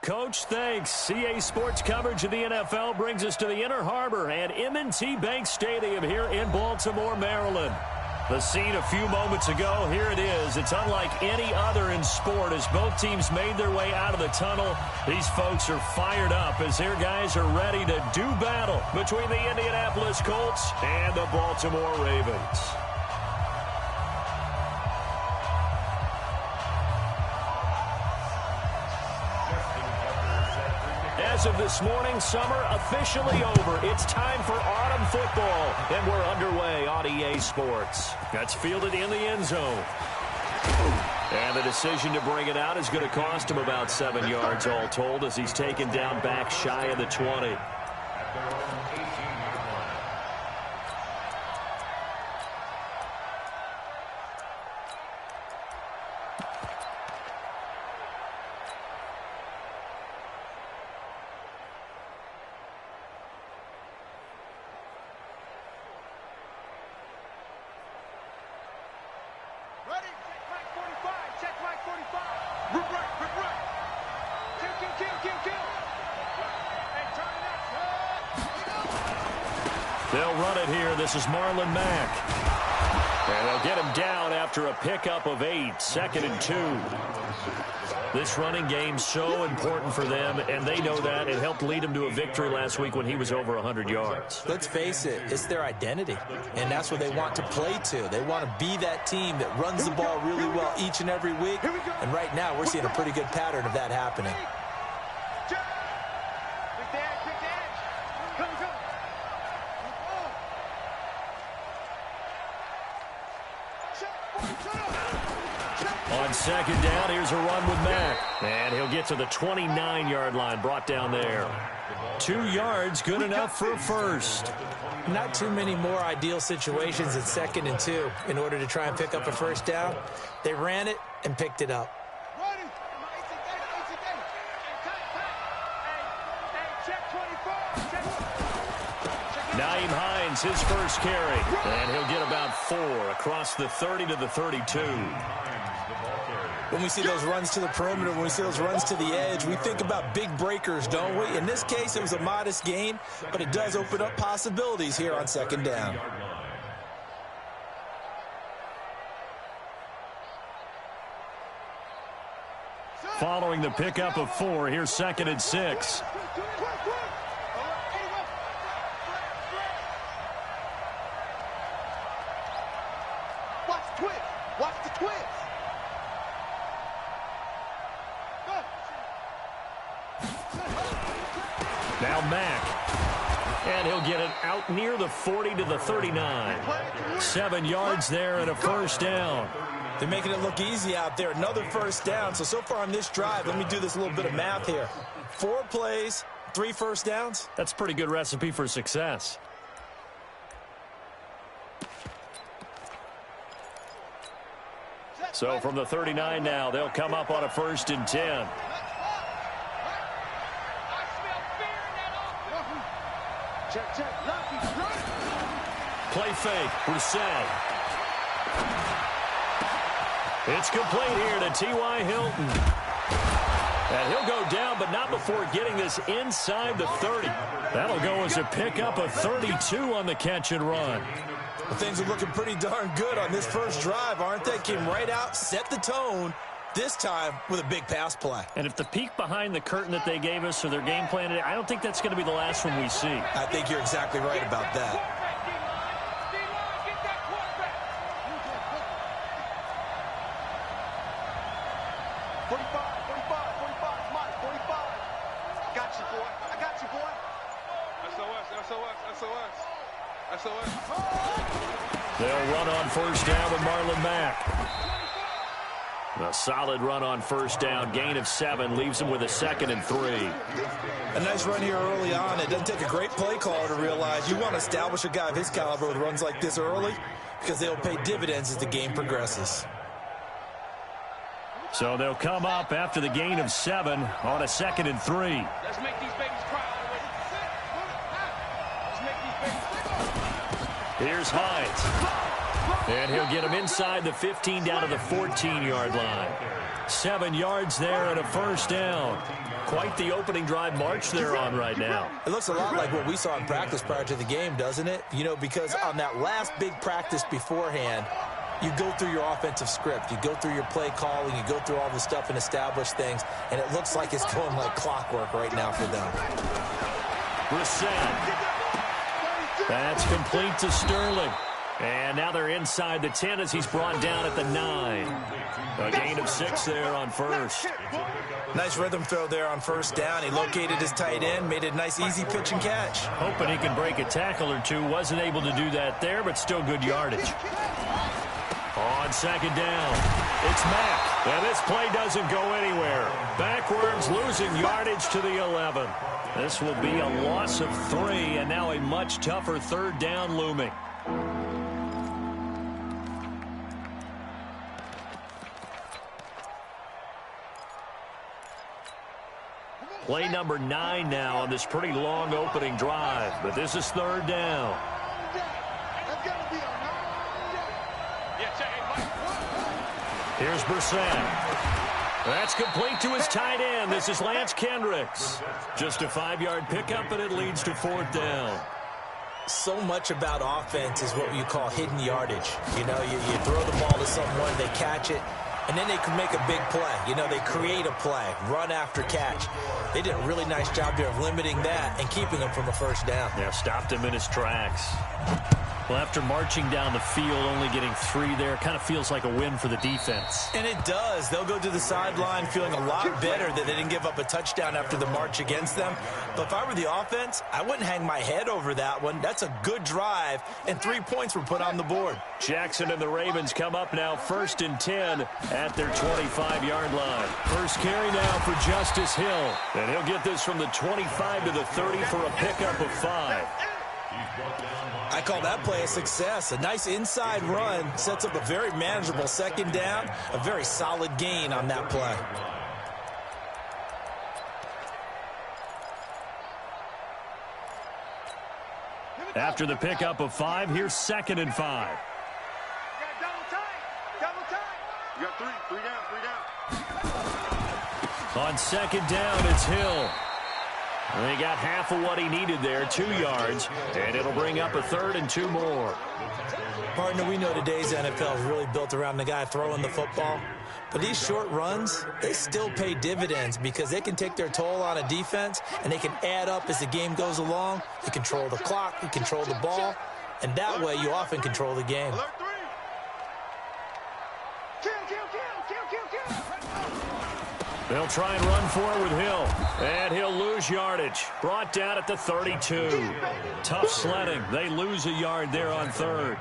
Coach. Thanks. CA Sports coverage of the NFL brings us to the Inner Harbor and M&T Bank Stadium here in Baltimore, Maryland. The scene a few moments ago, here it is. It's unlike any other in sport as both teams made their way out of the tunnel. These folks are fired up as their guys are ready to do battle between the Indianapolis Colts and the Baltimore Ravens. As of this morning, summer officially over. It's time for autumn football, and we're underway on EA Sports. That's fielded in the end zone. And the decision to bring it out is going to cost him about 7 yards all told as he's taken down back shy of the 20. They'll run it here. This is Marlon Mack. And they'll get him down after a pickup of 8, 2nd and 2. This running game's so important for them, and they know that. It helped lead them to a victory last week when he was over 100 yards. Let's face it, it's their identity, and that's what they want to play to. They want to be that team that runs the ball really well each and every week, and right now we're seeing a pretty good pattern of that happening. On 2nd down, here's a run with Mack. And he'll get to the 29-yard line, brought down there. 2 yards, good enough for a first. Not too many more ideal situations at 2nd and 2 in order to try and pick up a first down. They ran it and picked it up. Nyheim Hines, his first carry. And he'll get about 4 across the 30 to the 32. When we see those runs to the perimeter, when we see those runs to the edge, we think about big breakers, don't we? In this case, it was a modest gain, but it does open up possibilities here on 2nd down. Following the pickup of 4, here's 2nd and 6. Now Mack. And he'll get it out near the 40 to the 39. 7 yards there and a first down. They're making it look easy out there. Another first down. So far on this drive, let me do this little bit of math here. 4 plays, 3 first downs. That's a pretty good recipe for success. So from the 39 now, they'll come up on a 1st and 10. Play fake. Brissett. It's complete here to T.Y. Hilton. And he'll go down, but not before getting this inside the 30. That'll go as a pickup of 32 on the catch and run. Well, things are looking pretty darn good on this first drive, aren't they? Came right out, set the tone, this time with a big pass play. And if the peek behind the curtain that they gave us or their game plan today, I don't think that's going to be the last one we see. I think you're exactly right about that. They'll run on first down with Marlon Mack. A solid run on first down. Gain of 7 leaves them with a 2nd and 3. A nice run here early on. It doesn't take a great play caller to realize you want to establish a guy of his caliber with runs like this early because they'll pay dividends as the game progresses. So they'll come up after the gain of 7 on a 2nd and 3. Let's make these babies cry. Here's Hines. And he'll get him inside the 15 down to the 14-yard line. 7 yards there and a first down. Quite the opening drive march they're on right now. It looks a lot like what we saw in practice prior to the game, doesn't it? You know, because on that last big practice beforehand, you go through your offensive script. You go through your play calling. You go through all the stuff and establish things. And it looks like it's going like clockwork right now for them. Brissett. That's complete to Sterling. And now they're inside the 10 as he's brought down at the 9. A gain of 6 there on first. Nice rhythm throw there on first down. He located his tight end, made a nice easy pitch and catch. Hoping he can break a tackle or two. Wasn't able to do that there, but still good yardage. On second down, it's Mack. And this play doesn't go anywhere. Backwards, losing yardage to the 11. This will be a loss of 3, and now a much tougher third down looming. Play number 9 now on this pretty long opening drive, but this is third down. Here's Brissett. That's complete to his tight end. This is Lance Kendricks. Just a 5-yard pickup, and it leads to fourth down. So much about offense is what you call hidden yardage. You know, you throw the ball to someone, they catch it, and then they can make a big play. You know, they create a play, run after catch. They did a really nice job there of limiting that and keeping him from a first down. Yeah, stopped him in his tracks. Well, after marching down the field, only getting 3 there, kind of feels like a win for the defense. And it does. They'll go to the sideline feeling a lot better that they didn't give up a touchdown after the march against them. But if I were the offense, I wouldn't hang my head over that one. That's a good drive, and 3 points were put on the board. Jackson and the Ravens come up now 1st and 10 at their 25-yard line. First carry now for Justice Hill. And he'll get this from the 25 to the 30 for a pickup of 5. I call that play a success. A nice inside run sets up a very manageable second down. A very solid gain on that play. After the pickup of 5, here's 2nd and 5. You got 3 down. On second down, it's Hill. And he got half of what he needed there, 2 yards, and it'll bring up a 3rd and 2 more. Partner, we know today's NFL is really built around the guy throwing the football. But these short runs, they still pay dividends because they can take their toll on a defense, and they can add up as the game goes along. You control the clock, you control the ball, and that way you often control the game. They'll try and run for it with Hill. And he'll lose yardage. Brought down at the 32. Tough sledding. They lose a yard there on 3rd.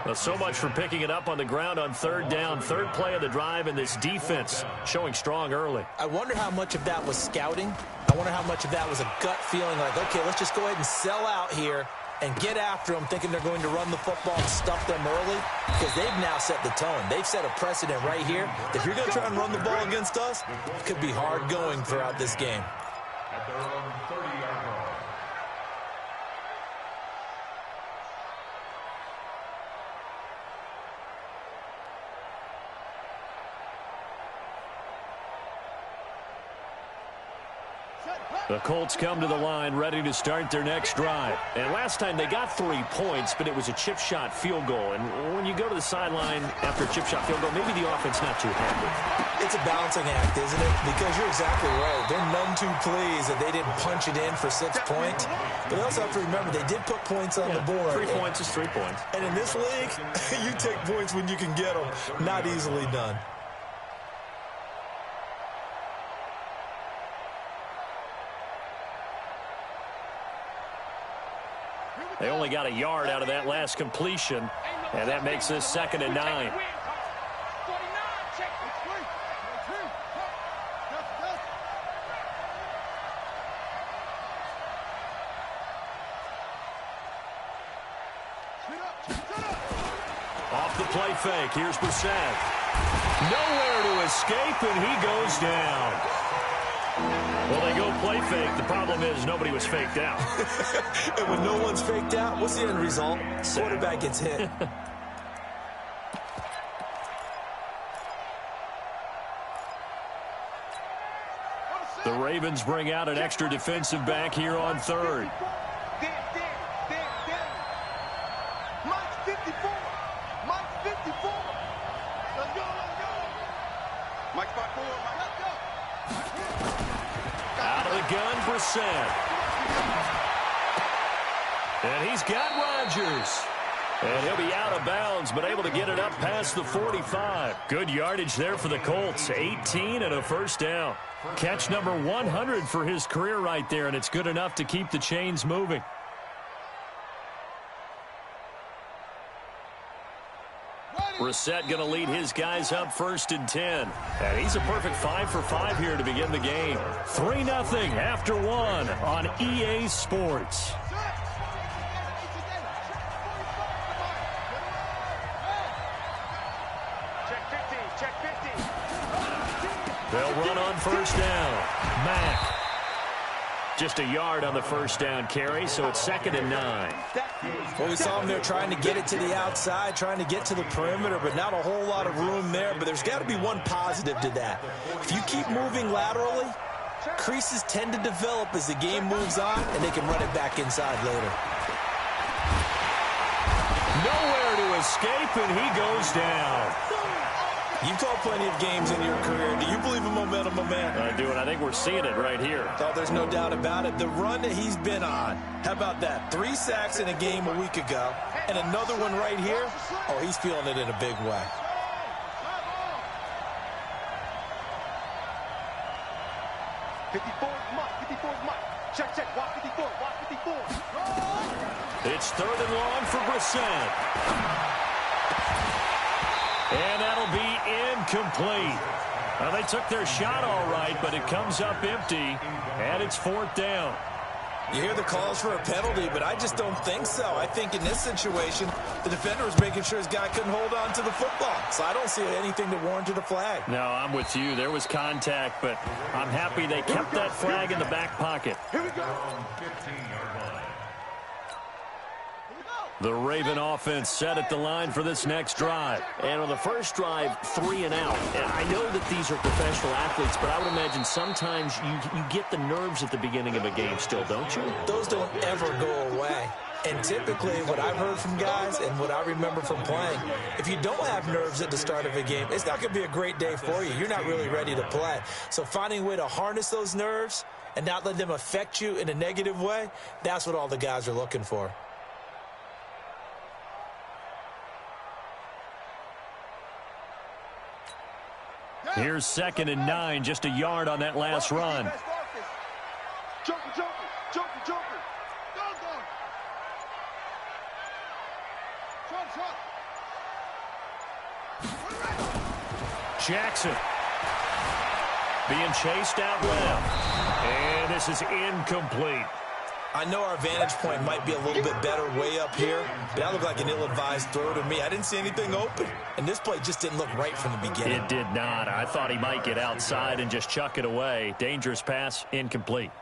Well, so much for picking it up on the ground on 3rd down. 3rd play of the drive, and this defense showing strong early. I wonder how much of that was scouting. I wonder how much of that was a gut feeling like, okay, let's just go ahead and sell out here and get after them, thinking they're going to run the football and stuff them early, because they've now set the tone. They've set a precedent right here. If you're going to try and run the ball against us, it could be hard going throughout this game. At their own 30-yard line. The Colts come to the line ready to start their next drive. And last time they got 3 points, but it was a chip shot field goal. And when you go to the sideline after a chip shot field goal, maybe the offense not too happy. It's a balancing act, isn't it? Because you're exactly right. They're none too pleased that they didn't punch it in for 6 points. But they also have to remember they did put points on the board. 3 points is 3 points. And in this league, you take points when you can get them. Not easily done. They only got a yard out of that last completion, and that makes this 2nd and 9. Off the play fake, here's Brissett. Nowhere to escape, and he goes down. Well, they go play fake. The problem is nobody was faked out. And when no one's faked out, what's the end result? Quarterback gets hit. Ravens bring out an extra defensive back here on third. Mike's 54. Mike's 54. Let's go, let's go. Mike's 5-4. Let's go. Out of the gun, Brissett. And he's got Rodgers. And he'll be out of bounds, but able to get it up past the 45. Good yardage there for the Colts. 18 and a first down. Catch number 100 for his career right there, and it's good enough to keep the chains moving. Brissett going to lead his guys up 1st and 10. And he's a perfect 5 for 5 here to begin the game. 3-0 after 1 on EA Sports. They'll run on 1st down. Mack. Just a yard on the 1st down carry, so it's 2nd and 9. Well, we saw him there trying to get it to the outside, trying to get to the perimeter, but not a whole lot of room there. But there's got to be one positive to that. If you keep moving laterally, creases tend to develop as the game moves on, and they can run it back inside later. Nowhere to escape, and he goes down. You've called plenty of games in your career. Do you believe in momentum, my man? I do, and I think we're seeing it right here. Oh, there's no doubt about it. The run that he's been on. How about that? 3 sacks in a game a week ago, and another one right here. Oh, he's feeling it in a big way. Check, check. Walk 54. Walk 54. It's 3rd and long for Brissett. And that'll be incomplete. Well, they took their shot all right, but it comes up empty, and it's 4th down. You hear the calls for a penalty, but I just don't think so. I think in this situation, the defender was making sure his guy couldn't hold on to the football. So I don't see anything that warranted a flag. No, I'm with you. There was contact, but I'm happy they kept that flag in the back pocket. Here we go. The Raven offense set at the line for this next drive. And on the first drive, 3 and out. And I know that these are professional athletes, but I would imagine sometimes you get the nerves at the beginning of a game still, don't you? Those don't ever go away. And typically, what I've heard from guys and what I remember from playing, if you don't have nerves at the start of a game, it's not going to be a great day for you. You're not really ready to play. So finding a way to harness those nerves and not let them affect you in a negative way, that's what all the guys are looking for. Here's 2nd and 9, just a yard on that last run. Joker, Joker, Joker, Joker. Go, go. Jackson being chased out left. And this is incomplete. I know our vantage point might be a little bit better way up here, but that looked like an ill-advised throw to me. I didn't see anything open, and this play just didn't look right from the beginning. It did not. I thought he might get outside and just chuck it away. Dangerous pass, incomplete.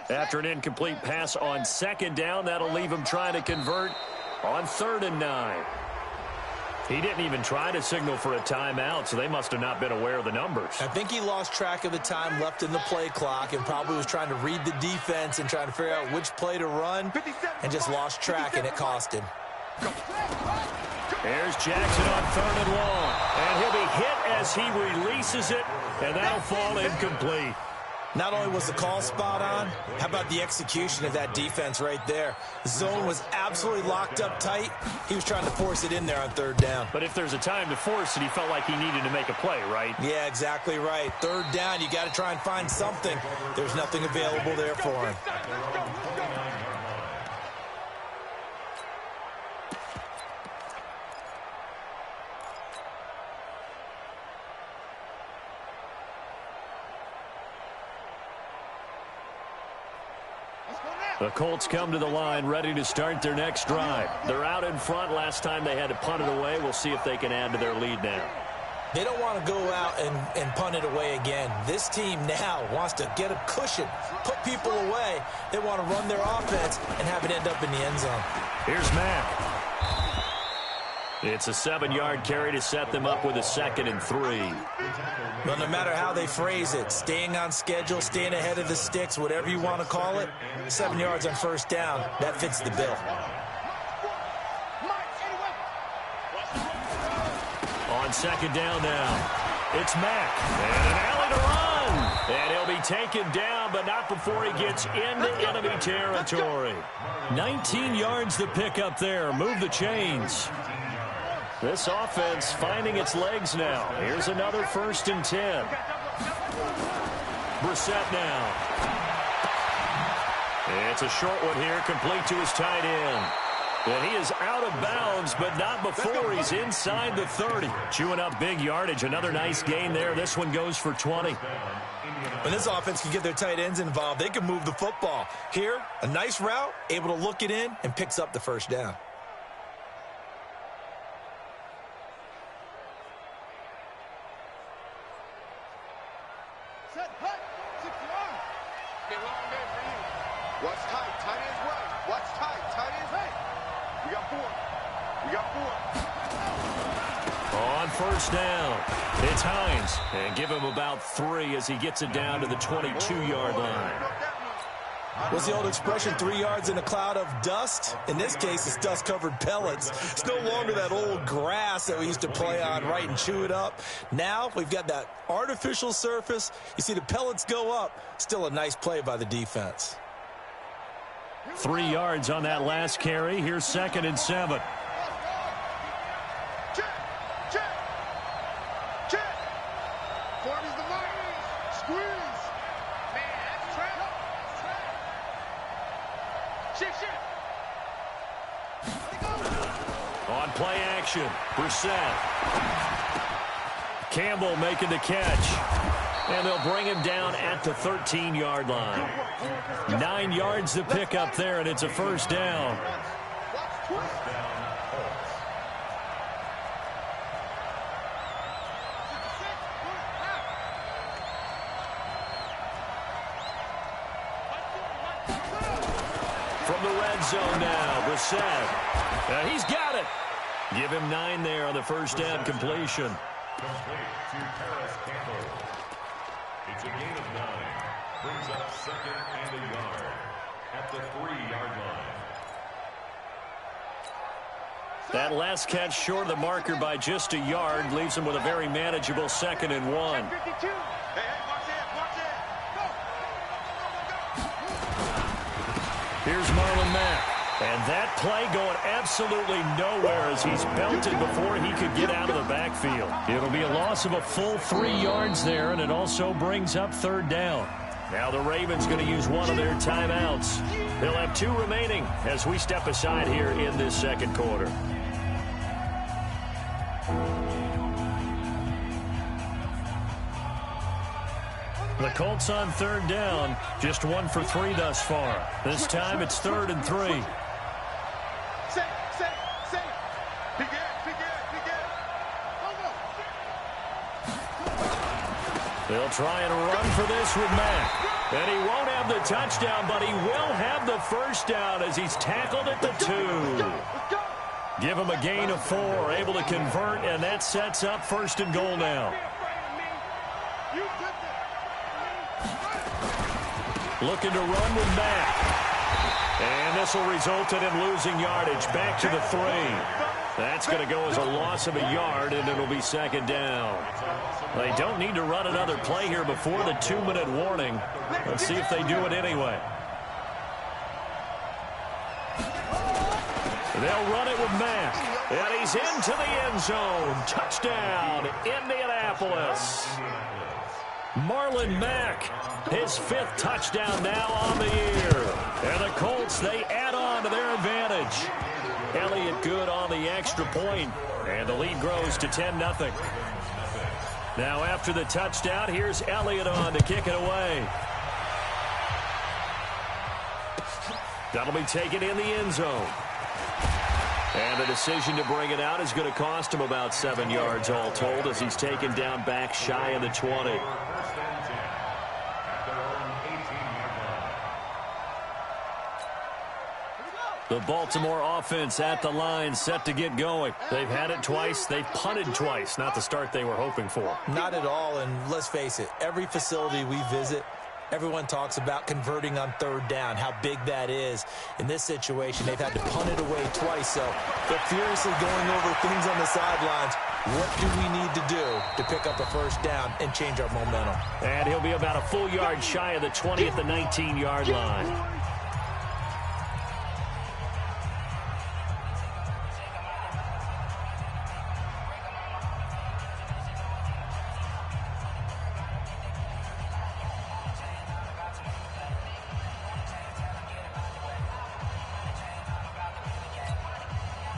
After an incomplete pass on 2nd down, that'll leave him trying to convert on 3rd and 9. He didn't even try to signal for a timeout, so they must have not been aware of the numbers. I think he lost track of the time left in the play clock and probably was trying to read the defense and trying to figure out which play to run and just lost track, and it cost him. There's Jackson on 3rd and long, and he'll be hit as he releases it, and that'll fall incomplete. Not only was the call spot on, how about the execution of that defense right there? The zone was absolutely locked up tight. He was trying to force it in there on 3rd down. But if there's a time to force it, he felt like he needed to make a play, right? Yeah, exactly right. 3rd down, you got to try and find something. There's nothing available there for him. Let's go now. The Colts come to the line ready to start their next drive. They're out in front. Last time they had to punt it away. We'll see if they can add to their lead now. They don't want to go out and punt it away again. This team now wants to get a cushion, put people away. They want to run their offense and have it end up in the end zone. Here's Mack. It's a 7-yard carry to set them up with a 2nd and 3. Well, no matter how they phrase it, staying on schedule, staying ahead of the sticks, whatever you want to call it, 7 yards on first down, that fits the bill. On 2nd down now, it's Mack. And an alley to run. And he'll be taken down, but not before he gets into enemy territory. 19 yards to pick up there. Move the chains. This offense finding its legs now. Here's another 1st and 10. Brissett now. It's a short one here, complete to his tight end. And he is out of bounds, but not before he's inside the 30. Chewing up big yardage. Another nice gain there. This one goes for 20. When this offense can get their tight ends involved, they can move the football. Here, a nice route, able to look it in, and picks up the first down. What's tight? Tight ends right. What's tight? Tight ends right. We got 4. We got 4. On first down, it's Hines. And give him about 3 as he gets it down to the 22-yard line. What's the old expression, 3 yards in a cloud of dust? In this case, it's dust-covered pellets. It's no longer that old grass that we used to play on, right, and chew it up. Now we've got that artificial surface. You see the pellets go up. Still a nice play by the defense. 3 yards on that last carry. Here's 2nd and 7. Check. Check. Check. Corners the line. Squeeze. Man, that's trap. Shift. On play action, Brissett. Campbell making the catch. And they'll bring him down at the 13-yard line. 9 yards to pick up there, and it's a first down. From the red zone now, Brissett. He's got it. Give him 9 there on the first down completion. It's a gain of 9. Brings up 2nd and a yard at the 3-yard line. That last catch short of the marker by just a yard leaves him with a very manageable 2nd and 1. Hey, watch it. Here's Marlon Mack. And that play going absolutely nowhere as he's belted before he could get out of the backfield. It'll be a loss of a full 3 yards there, and it also brings up 3rd down. Now the Ravens going to use one of their timeouts. They'll have 2 remaining as we step aside here in this second quarter. The Colts on 3rd down, just 1 for 3 thus far. This time it's 3rd and 3. Say. Begin. They'll try and run for this with Mack. And he won't have the touchdown, but he will have the first down as he's tackled at the 2. Give him a gain of 4, able to convert, and that sets up 1st and goal now. Looking to run with Mack. And this will result in him losing yardage back to the 3. That's going to go as a loss of a yard, and it'll be 2nd down. They don't need to run another play here before the 2-minute warning. Let's see if they do it anyway. They'll run it with Mack. And he's into the end zone. Touchdown, Indianapolis. Marlon Mack, his 5th touchdown now on the year. And the Colts, they add on to their advantage. Elliott good on the extra point, and the lead grows to 10-0. Now after the touchdown, here's Elliott on to kick it away. That'll be taken in the end zone. And the decision to bring it out is going to cost him about 7 yards all told as he's taken down back shy of the 20. The Baltimore offense at the line set to get going. They've had it twice. They've punted twice. Not the start they were hoping for. Not at all, and let's face it, every facility we visit, everyone talks about converting on third down, how big that is. In this situation, they've had to punt it away twice, so they're furiously going over things on the sidelines. What do we need to do to pick up a first down and change our momentum? And he'll be about a full yard shy of the 20 at the 19-yard line.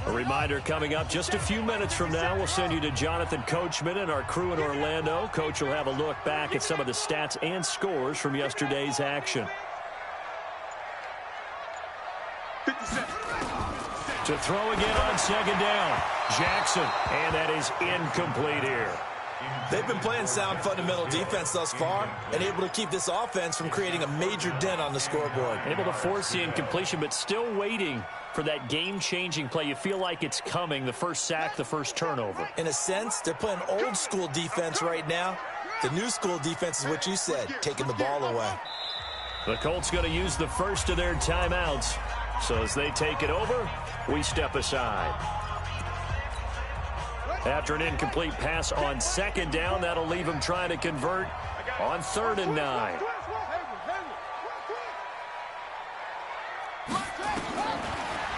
A reminder coming up just a few minutes from now, we'll send you to Jonathan Coachman and our crew in Orlando. Coach will have a look back at some of the stats and scores from yesterday's action. To throw again on second down, Jackson, and that is incomplete here. They've been playing sound fundamental defense thus far and able to keep this offense from creating a major dent on the scoreboard. Able to force the incompletion, but still waiting for that game-changing play. You feel like it's coming, the first sack, the first turnover. In a sense, they're playing old-school defense right now. The new-school defense is what you said, taking the ball away. The Colts going to use the first of their timeouts. So as they take it over, we step aside. After an incomplete pass on second down, that'll leave him trying to convert on 3rd and 9.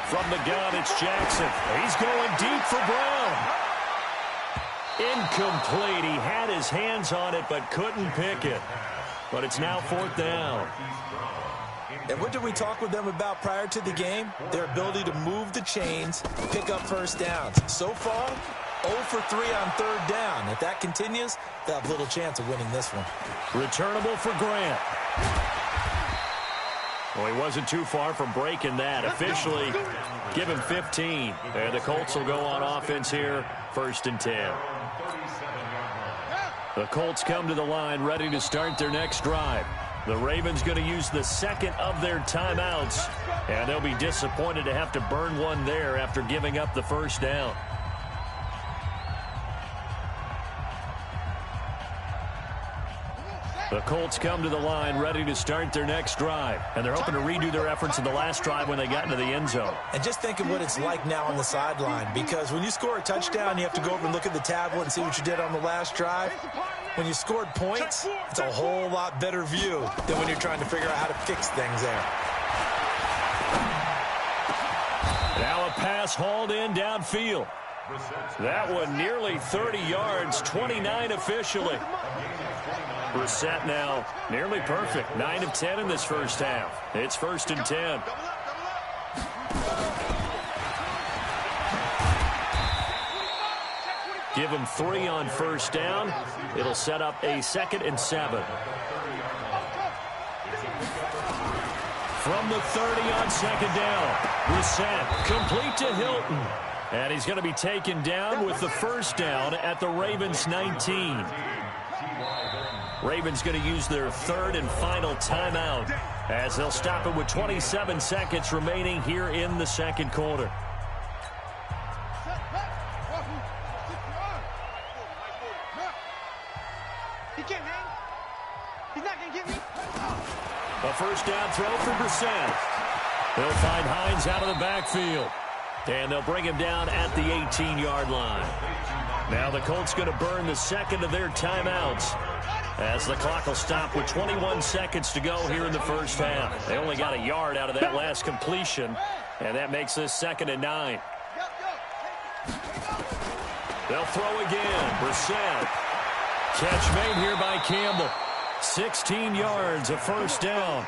From the gun, it's Jackson. He's going deep for Brown. Incomplete. He had his hands on it, but couldn't pick it. But it's now 4th down. And what did we talk with them about prior to the game? Their ability to move the chains, pick up first downs. So far, 0 for 3 on 3rd down. If that continues, they'll have little chance of winning this one. Returnable for Grant. Well, he wasn't too far from breaking that. Officially, give him 15. And the Colts will go on offense here, 1st and 10. The Colts come to the line ready to start their next drive. The Ravens going to use the second of their timeouts, and they'll be disappointed to have to burn one there after giving up the first down. The Colts come to the line ready to start their next drive, and they're hoping to redo their efforts in the last drive when they got into the end zone. And just think of what it's like now on the sideline, because when you score a touchdown, you have to go over and look at the tablet and see what you did on the last drive. When you scored points, it's a whole lot better view than when you're trying to figure out how to fix things there. Now a pass hauled in downfield. That one nearly 30 yards, 29 officially. Brissett now nearly perfect, 9 of 10 in this first half. It's 1st and 10. Give him 3 on first down. It'll set up a 2nd and 7. From the 30 on second down, Brissett complete to Hilton. And he's going to be taken down with the first down at the Ravens 19. Ravens going to use their 3rd and final timeout as they'll stop it with 27 seconds remaining here in the second quarter. A first down throw for Brissett. They'll find Hines out of the backfield. And they'll bring him down at the 18-yard line. Now the Colts going to burn the second of their timeouts as the clock will stop with 21 seconds to go here in the first half. They only got a yard out of that last completion, and that makes this 2nd and 9. They'll throw again. Brissett. Catch made here by Campbell. 16 yards, a first down.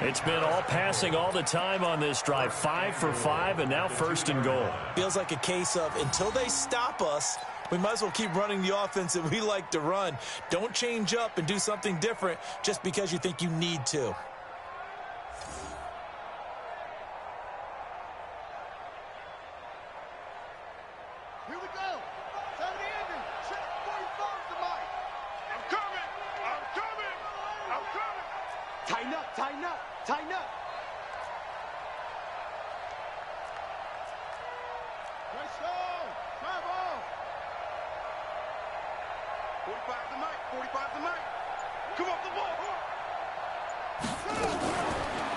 It's been all passing all the time on this drive. 5 for 5, and now 1st and goal. Feels like a case of until they stop us, we might as well keep running the offense that we like to run. Don't change up and do something different just because you think you need to. Tighten up, tighten up, tighten up. Let's go. Bravo. 45 the mic, 45 the mic. Come off the ball.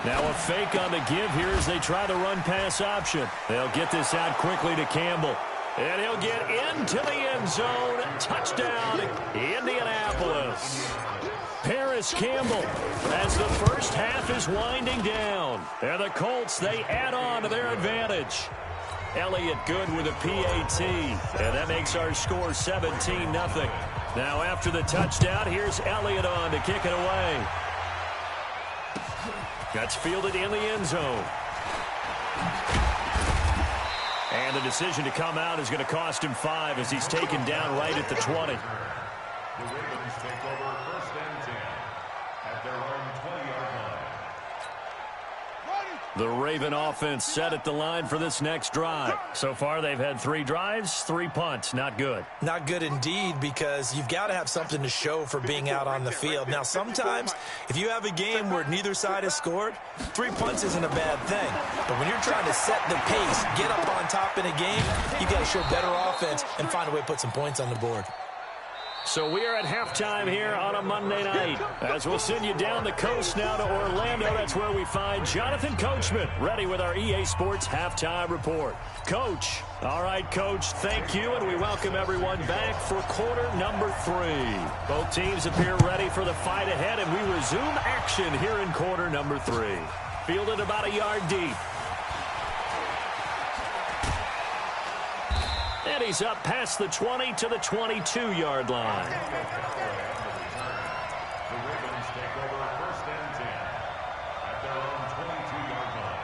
Now a fake on the give here as they try the run-pass option. They'll get this out quickly to Campbell. And he'll get into the end zone. Touchdown, Indianapolis. Paris Campbell as the first half is winding down. And the Colts, they add on to their advantage. Elliott good with a PAT. And that makes our score 17-0. Now after the touchdown, here's Elliott on to kick it away. That's fielded in the end zone. And the decision to come out is going to cost him 5 as he's taken down right at the 20. The Ravens take over 1st and 10 at their own 20-yard line. The Raven offense set at the line for this next drive. So far, they've had 3 drives, 3 punts. Not good. Not good indeed, because you've got to have something to show for being out on the field. Now, sometimes, if you have a game where neither side has scored, 3 punts isn't a bad thing. But when you're trying to set the pace, get up on top in a game, you've got to show better offense and find a way to put some points on the board. So we are at halftime here on a Monday night. As we'll send you down the coast now to Orlando, that's where we find Jonathan Coachman, ready with our EA Sports Halftime Report. Coach, all right, Coach, thank you, and we welcome everyone back for quarter number 3. Both teams appear ready for the fight ahead, and we resume action here in quarter number 3. Fielded about a yard deep. And he's up past the 20 to the 22-yard line. The Ravens take over 1st and 10 at their own 22-yard line.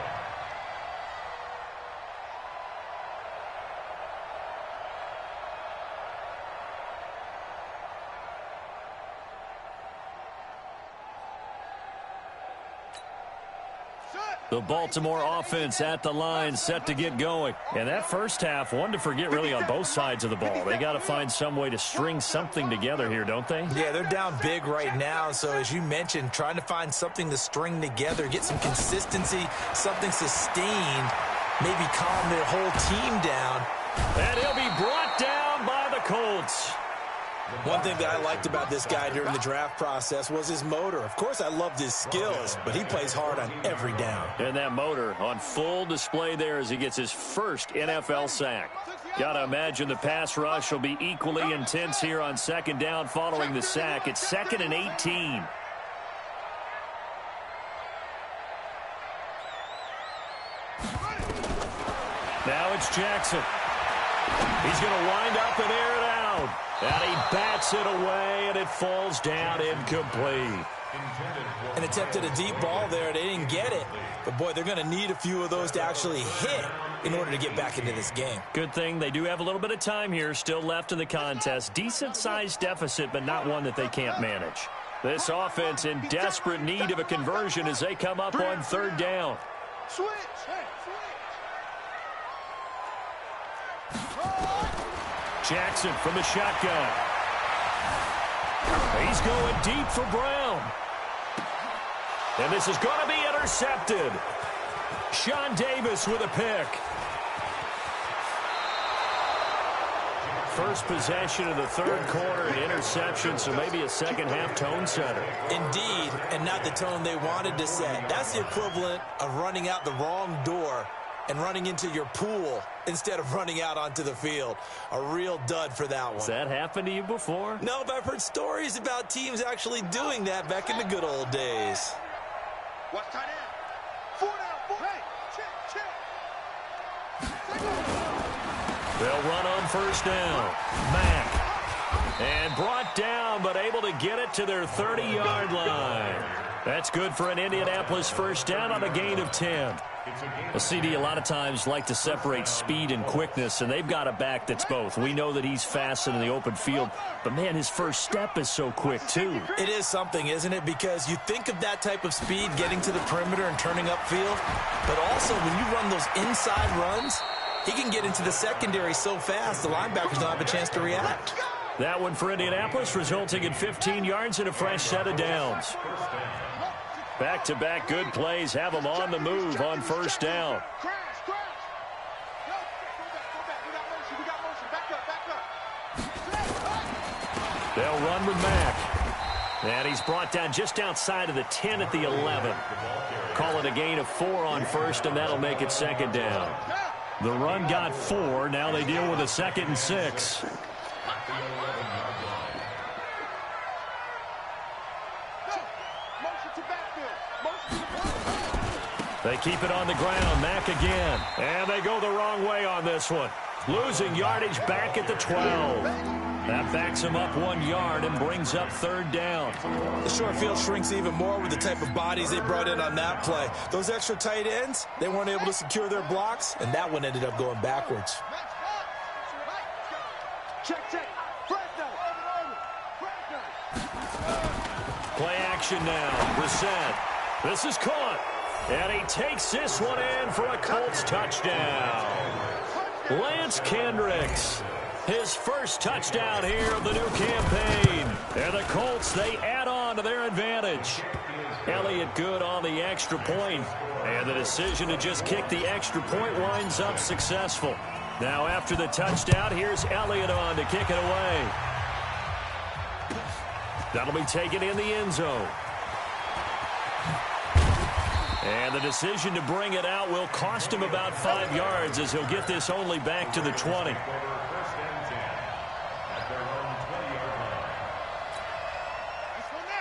The Baltimore offense at the line set to get going. And that first half, one to forget really on both sides of the ball. They got to find some way to string something together here, don't they? Yeah, they're down big right now. So as you mentioned, trying to find something to string together, get some consistency, something sustained, maybe calm their whole team down. And he'll be brought down by the Colts. One thing that I liked about this guy during the draft process was his motor. Of course, I loved his skills, but he plays hard on every down. And that motor on full display there as he gets his first NFL sack. Got to imagine the pass rush will be equally intense here on 2nd down following the sack. It's 2nd and 18. Now it's Jackson. He's going to wind up and air it out. And he bats it away, and it falls down incomplete. An attempt at a deep ball there. They didn't get it. But, boy, they're going to need a few of those to actually hit in order to get back into this game. Good thing they do have a little bit of time here still left in the contest. Decent-sized deficit, but not one that they can't manage. This offense in desperate need of a conversion as they come up on 3rd down. Switch. Jackson from the shotgun. He's going deep for Brown. And this is going to be intercepted. Sean Davis with a pick. First possession of the 3rd quarter, an interception, so maybe a second-half tone setter. Indeed, and not the tone they wanted to set. That's the equivalent of running out the wrong door and running into your pool instead of running out onto the field. A real dud for that one. Has that happened to you before? No, but I've heard stories about teams actually doing that back in the good old days. Watch tight end. 4 down, 4. Hey, check. They'll run on 1st down. Mack. And brought down, but able to get it to their 30-yard line. That's good for an Indianapolis 1st down on a gain of 10. Well, CD, a lot of times like to separate speed and quickness, and they've got a back that's both. We know that he's fast in the open field, but, man, his first step is so quick, too. It is something, isn't it? Because you think of that type of speed getting to the perimeter and turning upfield, but also when you run those inside runs, he can get into the secondary so fast the linebackers don't have a chance to react. That one for Indianapolis, resulting in 15 yards and a fresh set of downs. Back-to-back good plays have them on the move on first down. They'll run with Mack. And he's brought down just outside of the 10 at the 11. Call it a gain of 4 on first, and that'll make it second down. The run got 4. Now they deal with a 2nd and 6. They keep it on the ground. Mack again. And they go the wrong way on this one. Losing yardage back at the 12. That backs him up 1 yard and brings up 3rd down. The short field shrinks even more with the type of bodies they brought in on that play. Those extra tight ends, they weren't able to secure their blocks, and that one ended up going backwards. Play action now. Brissett. This is caught. And he takes this one in for a Colts touchdown. Lance Kendricks, his first touchdown here of the new campaign. And the Colts, they add on to their advantage. Elliott good on the extra point. And the decision to just kick the extra point winds up successful. Now after the touchdown, here's Elliott on to kick it away. That'll be taken in the end zone. And the decision to bring it out will cost him about 5 yards as he'll get this only back to the 20.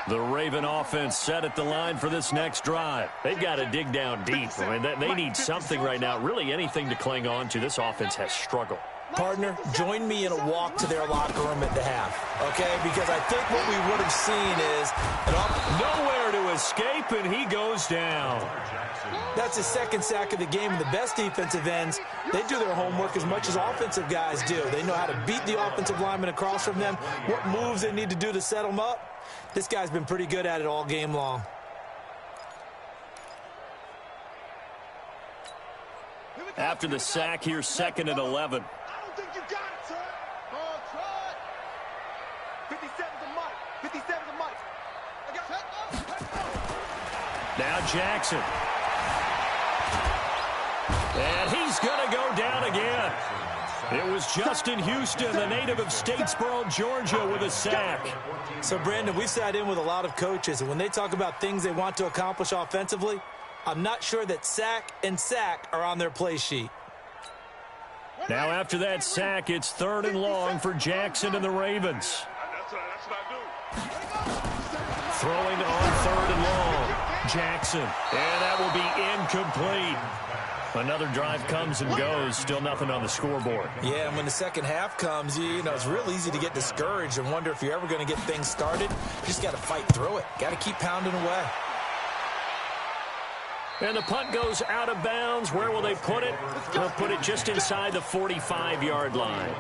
The Raven offense set at the line for this next drive. They've got to dig down deep. I mean, they need something right now, really anything to cling on to. This offense has struggled. Partner, join me in a walk to their locker room at the half, okay? Because I think what we would have seen is nowhere to escape, and he goes down. That's his 2nd sack of the game, and the best defensive ends, they do their homework as much as offensive guys do. They know how to beat the offensive lineman across from them, what moves they need to do to set them up. This guy's been pretty good at it all game long. After the sack, here's 2nd and 11. Now Jackson. And he's going to go down again. It was Justin Houston, the native of Statesboro, Georgia, with a sack. So, Brandon, we've sat in with a lot of coaches, and when they talk about things they want to accomplish offensively, I'm not sure that sack and sack are on their play sheet. Now after that sack, it's 3rd and long for Jackson and the Ravens. Throwing on 3rd and long. Jackson. And that will be incomplete. Another drive comes and goes. Still nothing on the scoreboard. Yeah, and when the second half comes, you know, it's real easy to get discouraged and wonder if you're ever going to get things started. You just got to fight through it. Got to keep pounding away. And the punt goes out of bounds. Where will they put it? They'll put it just inside the 45-yard line.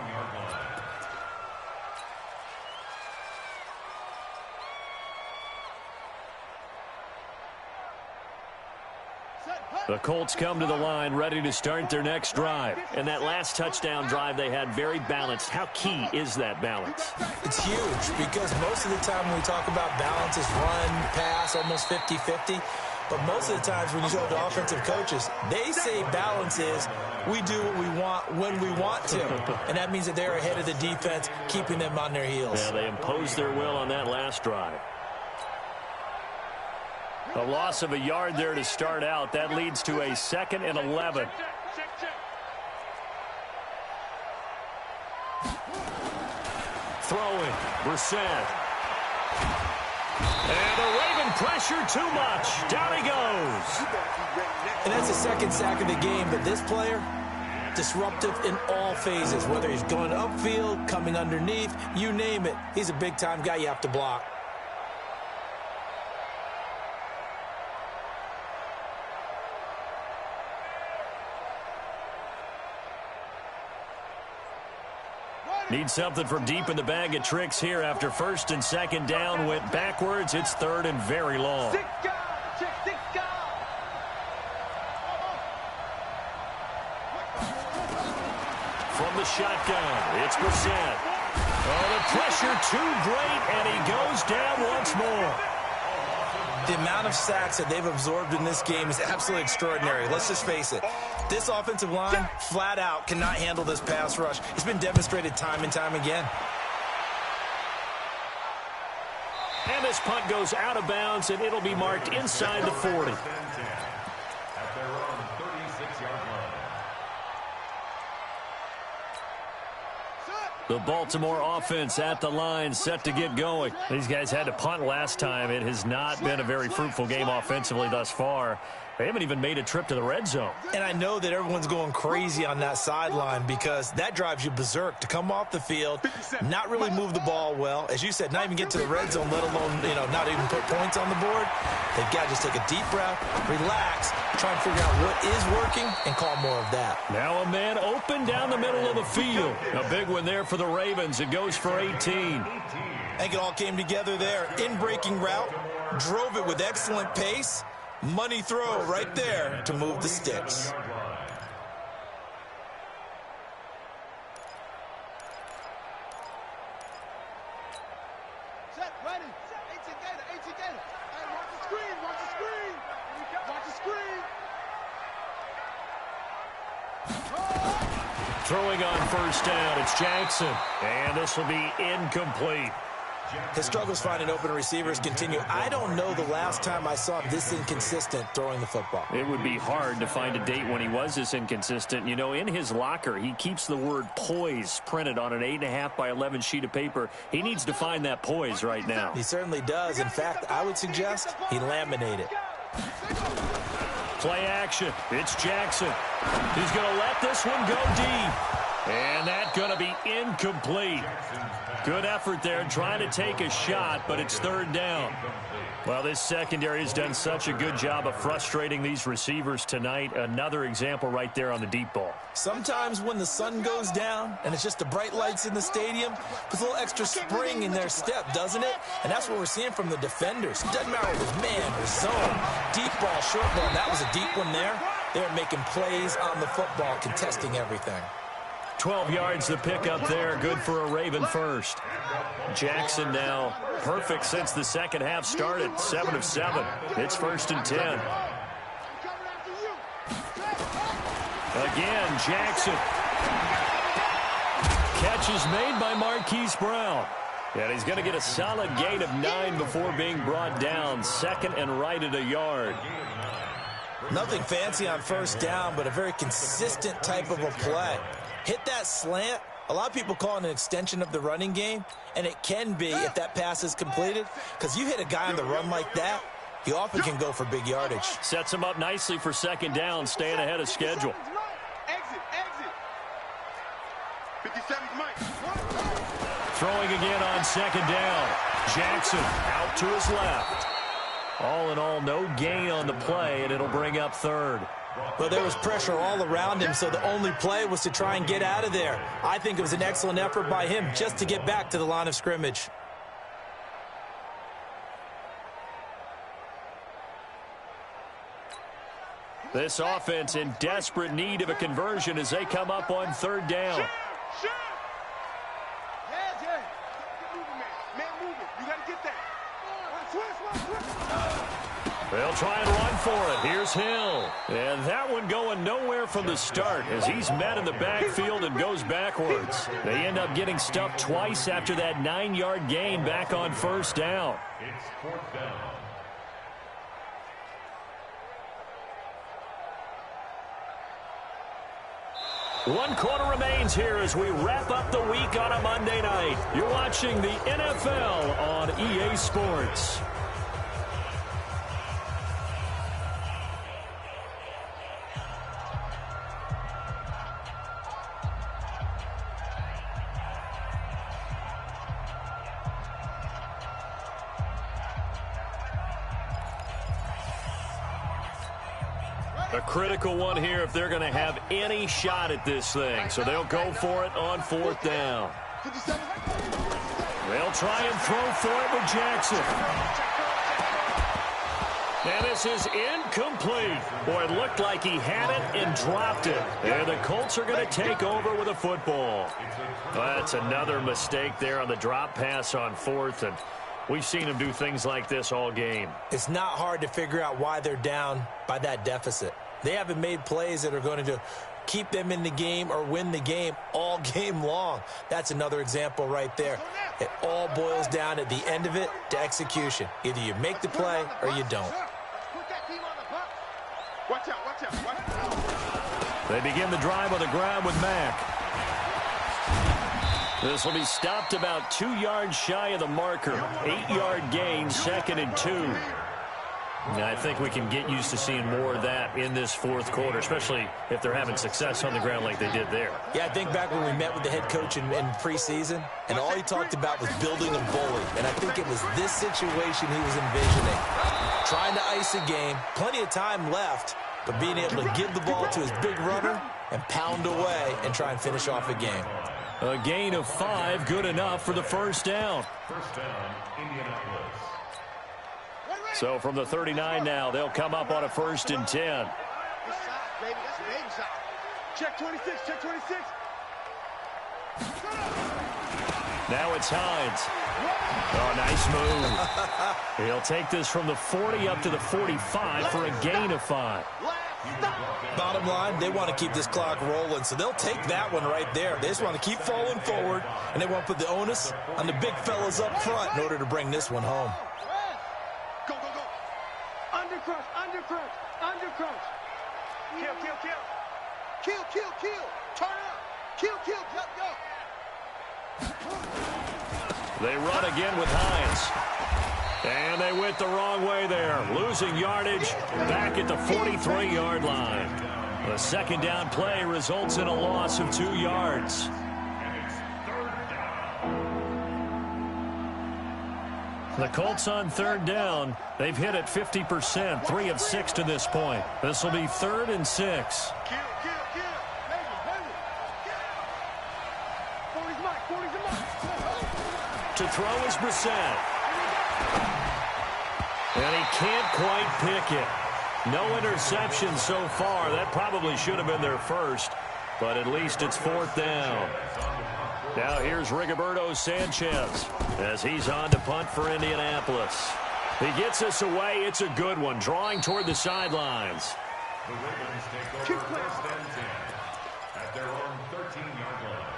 The Colts come to the line ready to start their next drive. And that last touchdown drive they had very balanced. How key is that balance? It's huge because most of the time when we talk about balance is run, pass, almost 50-50. But most of the times when you talk to offensive coaches, they say balance is we do what we want when we want to. And that means that they're ahead of the defense, keeping them on their heels. Yeah, they imposed their will on that last drive. A loss of a yard there to start out. That leads to a 2nd and 11. Throwing. Brissett. And the Raven pressure too much. Down he goes. And that's the 2nd sack of the game. But this player, disruptive in all phases. Whether he's going upfield, coming underneath, you name it. He's a big-time guy you have to block. Need something from deep in the bag of tricks here after 1st and 2nd down went backwards. It's 3rd and very long. From the shotgun, it's Brissett. Oh, the pressure too great, and he goes down once more. The amount of sacks that they've absorbed in this game is absolutely extraordinary. Let's just face it. This offensive line, flat out, cannot handle this pass rush. It's been demonstrated time and time again. And this punt goes out of bounds, and it'll be marked inside the 40. At their own 36-yard line. The Baltimore offense at the line, set to get going. These guys had to punt last time. It has not been a very fruitful game offensively thus far. They haven't even made a trip to the red zone. And I know that everyone's going crazy on that sideline because that drives you berserk to come off the field, not really move the ball well. As you said, not even get to the red zone, let alone, not even put points on the board. They've got to just take a deep breath, relax, try and figure out what is working, and call more of that. Now a man open down the middle of the field. A big one there for the Ravens. It goes for 18. I think it all came together there. In-breaking route, drove it with excellent pace. Money throw right there to move the sticks. Set, ready. 18 Gator, 18 Gator. Hey, watch the screen, watch the screen. Watch the screen. Throwing on first down, it's Jackson. And this will be incomplete. His struggles finding open receivers continue. I don't know the last time I saw him this inconsistent throwing the football. It would be hard to find a date when he was this inconsistent. In his locker, he keeps the word poise printed on an 8.5 by 11 sheet of paper. He needs to find that poise right now. He certainly does. In fact, I would suggest he laminate it. Play action. It's Jackson. He's going to let this one go deep. And that's going to be incomplete. Good effort there, trying to take a shot, but it's third down. Well, this secondary has done such a good job of frustrating these receivers tonight. Another example right there on the deep ball. Sometimes when the sun goes down and it's just the bright lights in the stadium, puts a little extra spring in their step, doesn't it? And that's what we're seeing from the defenders. Doesn't matter if it was man or zone, deep ball, short ball. That was a deep one there. They're making plays on the football, contesting everything. 12 yards the pickup there. Good for a Raven first. Jackson now perfect since the second half started. 7 of 7. It's 1st and 10. Again, Jackson. Catch is made by Marquise Brown. And he's going to get a solid gain of 9 before being brought down. 2nd and right at a yard. Nothing fancy on first down, but a very consistent type of a play. Hit that slant. A lot of people call it an extension of the running game, and it can be if that pass is completed, because you hit a guy on the run like that, he often can go for big yardage. Sets him up nicely for second down, staying ahead of schedule. Exit. 57's Mike. Throwing again on second down. Jackson out to his left. All in all, no gain on the play, and it'll bring up third. Well, there was pressure all around him, so the only play was to try and get out of there. I think it was an excellent effort by him just to get back to the line of scrimmage. This offense in desperate need of a conversion as they come up on third down. Yeah. Get moving, man. Man moving. You got to get that. Switch. They'll try and run for it. Here's Hill. And that one going nowhere from the start as he's met in the backfield and goes backwards. They end up getting stuffed twice after that 9-yard gain back on first down. It's 4th down. One quarter remains here as we wrap up the week on a Monday night. You're watching the NFL on EA Sports. A critical one here if they're going to have any shot at this thing. So they'll go for it on 4th down. They'll try and throw for it with Jackson. And this is incomplete. Boy, it looked like he had it and dropped it. And the Colts are going to take over with a football. Well, that's another mistake there on the drop pass on 4th. And We've seen him do things like this all game. It's not hard to figure out why they're down by that deficit. They haven't made plays that are going to keep them in the game or win the game all game long. That's another example right there. It all boils down at the end of it to execution. Either you make the play or you don't. Watch out, watch out, watch out. They begin the drive on the ground with Mack. This will be stopped about 2 yards shy of the marker. 8-yard gain, 2nd and 2. And I think we can get used to seeing more of that in this fourth quarter, especially if they're having success on the ground like they did there. Yeah, I think back when we met with the head coach in preseason, and all he talked about was building a bully. And I think it was this situation he was envisioning. Trying to ice a game, plenty of time left, but being able to give the ball to his big runner and pound away and try and finish off a game. A gain of 5, good enough for the first down. First down, Indianapolis. So from the 39 now, they'll come up on a 1st and 10. Good side, baby. That's a baby side. Check 26, check 26. Now it's Hines. Oh, nice move. He'll take this from the 40 up to the 45 for a gain of 5. Bottom line, they want to keep this clock rolling, so they'll take that one right there. They just want to keep falling forward, and they want to put the onus on the big fellas up front in order to bring this one home. Go, go, go. Undercrunch, undercrunch, undercrunch. Kill, kill, kill. Kill, kill, kill. Turn up. Kill, kill, go, go. They run again with Hines. And they went the wrong way there. Losing yardage back at the 43-yard line. The second down play results in a loss of 2 yards. The Colts on 3rd down. They've hit it 50%, 3 of 6 to this point. This will be 3rd and 6. Kill, kill, kill. Baby, baby. 40's Mike, 40's the Mike. To throw is Brissett. And he can't quite pick it. No interception so far. That probably should have been their first, but at least it's 4th down. Now here's Rigoberto Sanchez as he's on to punt for Indianapolis. He gets us away. It's a good one, drawing toward the sidelines. The Ravens take over 1st and 10 at their own 13-yard line.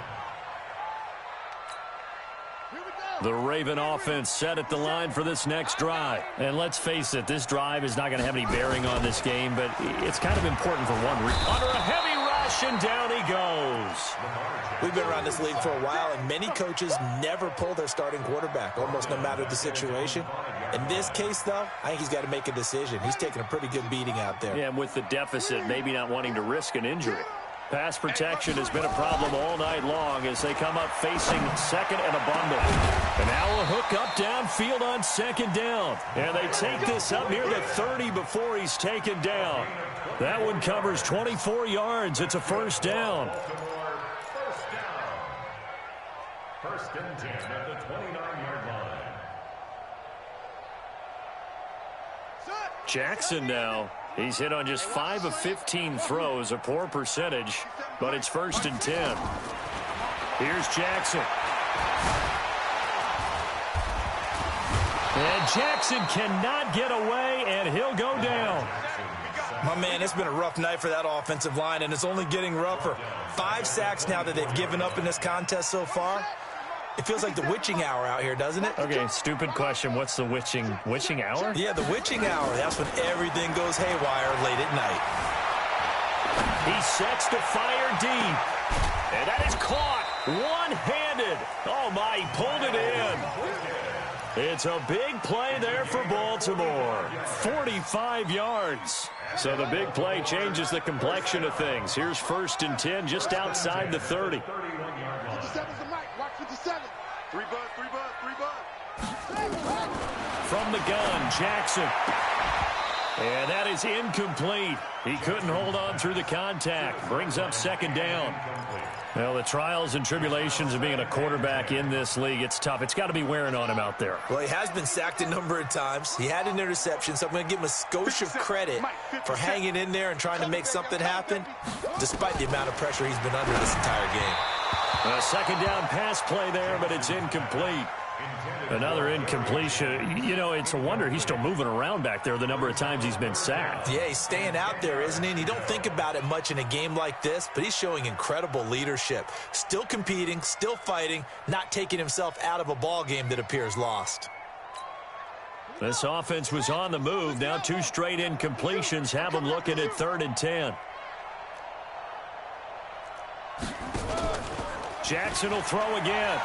The Raven offense set at the line for this next drive. And let's face it, this drive is not going to have any bearing on this game, but it's kind of important for one reason. Under a heavy rush, and down he goes. We've been around this league for a while, and many coaches never pull their starting quarterback, almost no matter the situation. In this case, though, I think he's got to make a decision. He's taking a pretty good beating out there. Yeah, and with the deficit, maybe not wanting to risk an injury. Pass protection has been a problem all night long as they come up facing 2nd and a bundle. And now a hook up downfield on 2nd down. And they take this up near the 30 before he's taken down. That one covers 24 yards. It's a 1st down. First and 10 at the 29-yard line. Jackson now. He's hit on just 5 of 15 throws, a poor percentage, but it's 1st and 10. Here's Jackson. And Jackson cannot get away, and he'll go down. My man, it's been a rough night for that offensive line, and it's only getting rougher. 5 sacks now that they've given up in this contest so far. It feels like the witching hour out here, doesn't it? Okay, stupid question. What's the witching hour? Yeah, the witching hour. That's when everything goes haywire late at night. He sets to fire deep. And that is caught one-handed. Oh, my, he pulled it in. It's a big play there for Baltimore. 45 yards. So the big play changes the complexion of things. Here's 1st and 10 just outside the 30. 57's the Mike. Watch 57. 3 bud, 3 bud, 3 bud. From the gun, Jackson. And that is incomplete. He couldn't hold on through the contact. Brings up 2nd down. Well, the trials and tribulations of being a quarterback in this league, it's tough. It's got to be wearing on him out there. Well, he has been sacked a number of times. He had an interception, so I'm going to give him a skosh of credit for hanging in there and trying to make something happen, despite the amount of pressure he's been under this entire game. A 2nd down pass play there, but it's incomplete. Another incompletion. You know, it's a wonder he's still moving around back there the number of times he's been sacked. Yeah, he's staying out there, isn't he? And you don't think about it much in a game like this, but he's showing incredible leadership. Still competing, still fighting, not taking himself out of a ball game that appears lost. This offense was on the move. Now 2 straight incompletions have them looking at 3rd and 10. Jackson will throw again.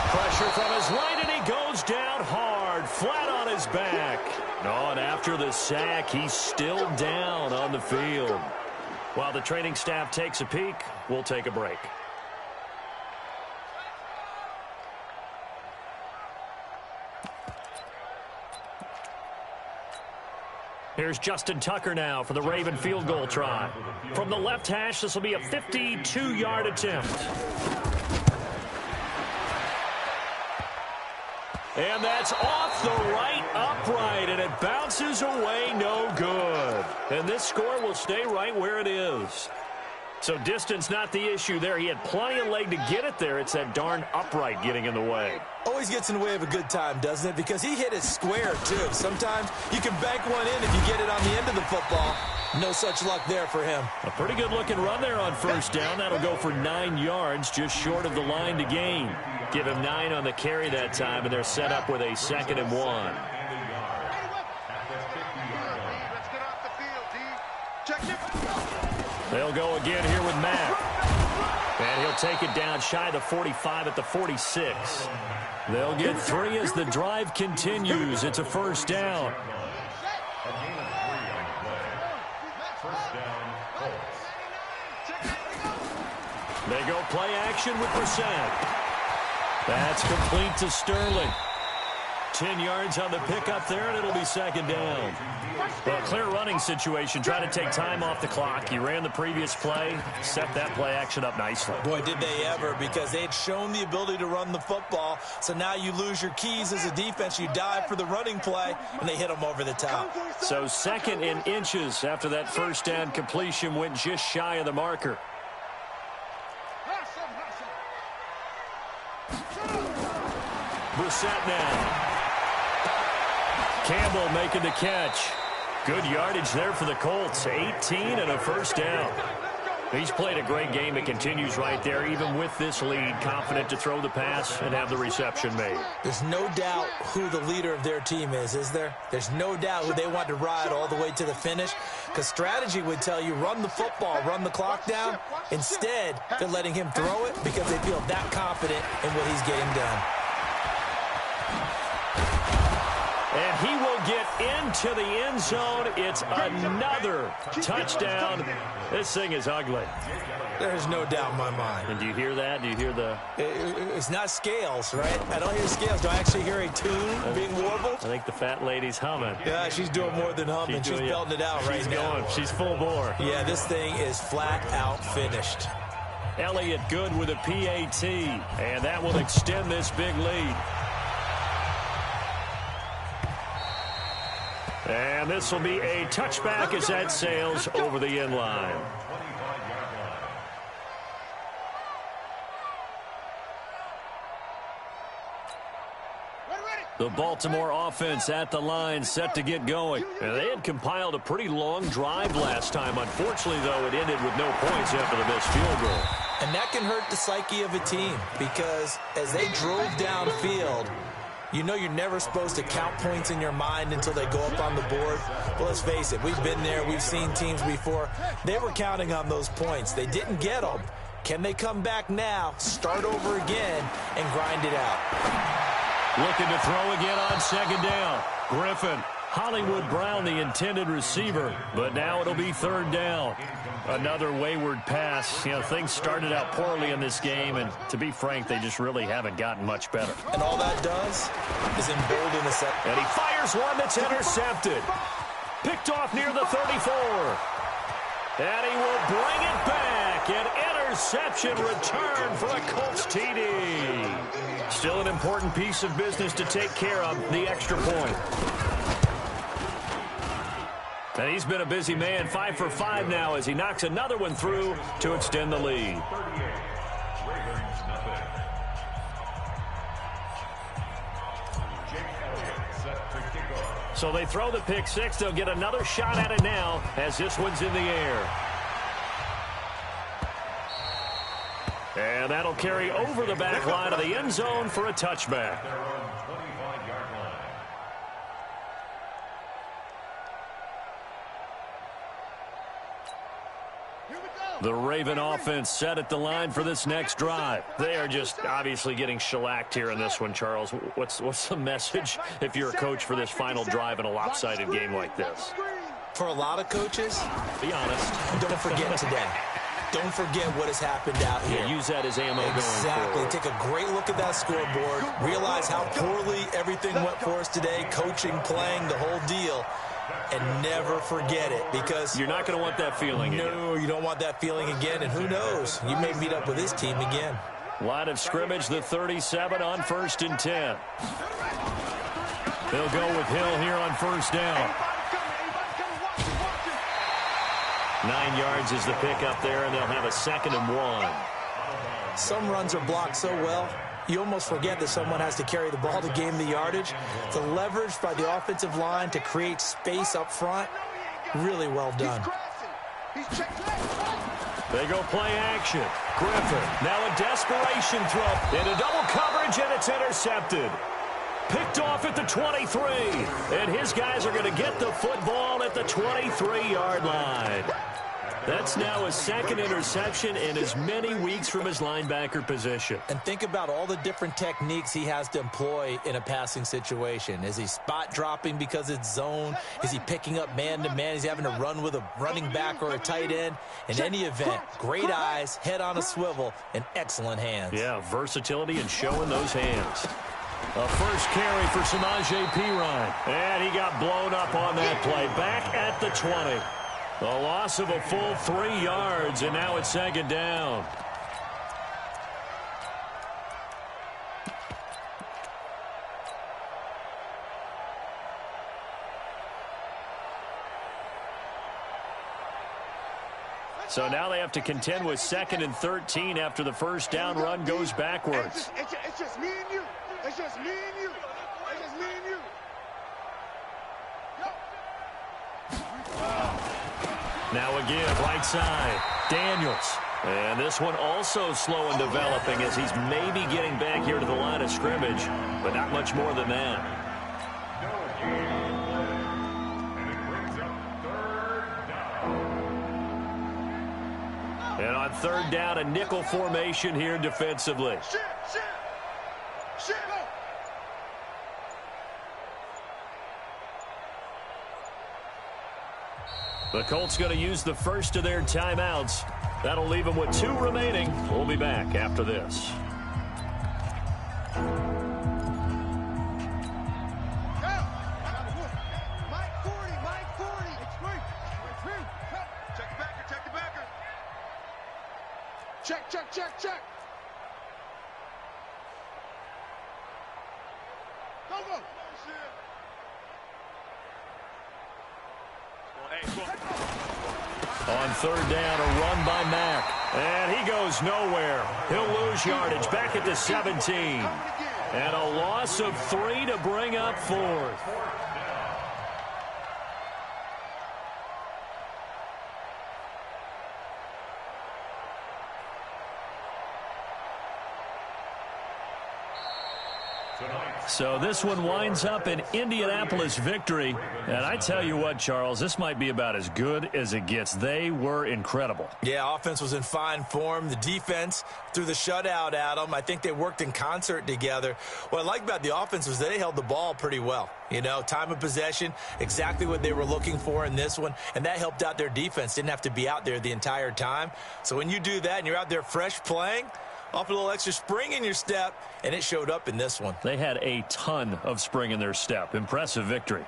Pressure from his right, and he goes down hard, flat on his back. No, and after the sack, he's still down on the field. While the training staff takes a peek, we'll take a break. Here's Justin Tucker now for the Raven field goal try. From the left hash, this will be a 52-yard attempt. And that's off the right upright, and it bounces away no good. And this score will stay right where it is. So distance not the issue there. He had plenty of leg to get it there. It's that darn upright getting in the way. Always gets in the way of a good time, doesn't it? Because he hit it square, too. Sometimes you can bank one in if you get it on the end of the football. No such luck there for him. A pretty good-looking run there on first down. That'll go for 9 yards, just short of the line to gain. Give him 9 on the carry that time, and they're set up with a 2nd and 1. They'll go again here with Mack. And he'll take it down shy of the 45 at the 46. They'll get 3 as the drive continues. It's a first down. They go play action with Brissett. That's complete to Sterling. 10 yards on the pickup there, and it'll be 2nd down. Well, clear running situation. Trying to take time off the clock. He ran the previous play, set that play action up nicely. Boy, did they ever, because they had shown the ability to run the football. So now you lose your keys as a defense. You dive for the running play, and they hit them over the top. So 2nd and inches after that first down completion went just shy of the marker. Brissett now. Campbell making the catch. Good yardage there for the Colts. 18 and a first down. He's played a great game. It continues right there, even with this lead. Confident to throw the pass and have the reception made. There's no doubt who the leader of their team is there? There's no doubt who they want to ride all the way to the finish. Because strategy would tell you, run the football, run the clock down. Instead, they're letting him throw it because they feel that confident in what he's getting done. And he will get into the end zone. It's another touchdown. This thing is ugly. There's no doubt in my mind. And do you hear that? Do you hear the... It's not scales, right? I don't hear scales. Do I actually hear a tune being warbled? I think the fat lady's humming. Yeah, she's doing more than humming. She's belting it out right now. Going. She's full bore. Yeah, this thing is flat out finished. Elliott good with a PAT. And that will extend this big lead. And this will be a touchback as that sails over the end line. The Baltimore offense at the line, set to get going. And they had compiled a pretty long drive last time. Unfortunately, though, it ended with no points after the missed field goal. And that can hurt the psyche of a team, because as they drove downfield, you know you're never supposed to count points in your mind until they go up on the board. Well, let's face it, we've been there. We've seen teams before. They were counting on those points. They didn't get them. Can they come back now, start over again, and grind it out? Looking to throw again on 2nd down. Griffin. Hollywood Brown, the intended receiver, but now it'll be 3rd down. Another wayward pass. You know, things started out poorly in this game, and to be frank, they just really haven't gotten much better. And all that does is embolden the set. And he fires one that's intercepted. Picked off near the 34. And he will bring it back. An interception return for a Colts TD. Still an important piece of business to take care of, the extra point. And he's been a busy man, 5 for 5 now as he knocks another one through to extend the lead. So they throw the pick six. They'll get another shot at it now as this one's in the air. And that'll carry over the back line of the end zone for a touchback. The Raven offense set at the line for this next drive. They are just obviously getting shellacked here in this one, Charles. What's the message if you're a coach for this final drive in a lopsided game like this? For a lot of coaches, be honest, don't forget today. Don't forget what has happened out here. Yeah, use that as ammo exactly. going forward. Take a great look at that scoreboard. Realize how poorly everything went for us today. Coaching, playing, the whole deal. And never forget it, because you're not going to want that feeling again. No, you don't want that feeling again. And who knows? You may meet up with this team again. Line of scrimmage, the 37 on 1st and 10. They'll go with Hill here on 1st down. 9 yards is the pickup there, and they'll have a 2nd and 1. Some runs are blocked so well, you almost forget that someone has to carry the ball to gain the yardage. The leverage by the offensive line to create space up front, really well done. They go play action. Griffin, now a desperation throw into double coverage, and it's intercepted. Picked off at the 23, and his guys are going to get the football at the 23-yard line. That's now his 2nd interception in as many weeks from his linebacker position. And think about all the different techniques he has to employ in a passing situation. Is he spot dropping because it's zone? Is he picking up man-to-man? Is he having to run with a running back or a tight end? In any event, great eyes, head on a swivel, and excellent hands. Yeah, versatility and showing those hands. A first carry for Samaje Perine. And he got blown up on that play. Back at the 20. A loss of a full 3 yards, and now it's 2nd down. So now they have to contend with 2nd and 13 after the first down run goes backwards. It's just me and you. It's just me and you. It's just me and you. Now again, right side, Daniels. And this one also slow in developing as he's maybe getting back here to the line of scrimmage, but not much more than that. And on 3rd down, a nickel formation here defensively. The Colts going to use the first of their timeouts. That'll leave them with 2 remaining. We'll be back after this. Check. Go. On 3rd down, a run by Mack. And he goes nowhere. He'll lose yardage back at the 17. And a loss of 3 to bring up 4th. So this one winds up an Indianapolis victory. And I tell you what, Charles, this might be about as good as it gets. They were incredible. Yeah, offense was in fine form. The defense threw the shutout at them. I think they worked in concert together. What I like about the offense was they held the ball pretty well. You know, time of possession, exactly what they were looking for in this one. And that helped out their defense. Didn't have to be out there the entire time. So when you do that and you're out there fresh playing, off a little extra spring in your step, and it showed up in this one. They had a ton of spring in their step. Impressive victory.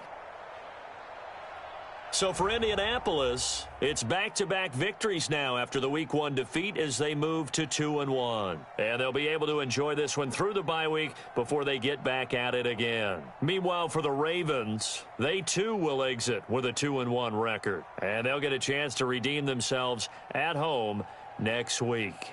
So for Indianapolis, it's back-to-back victories now after the Week 1 defeat as they move to 2-1. And they'll be able to enjoy this one through the bye week before they get back at it again. Meanwhile, for the Ravens, they too will exit with a 2-1 record. And they'll get a chance to redeem themselves at home next week.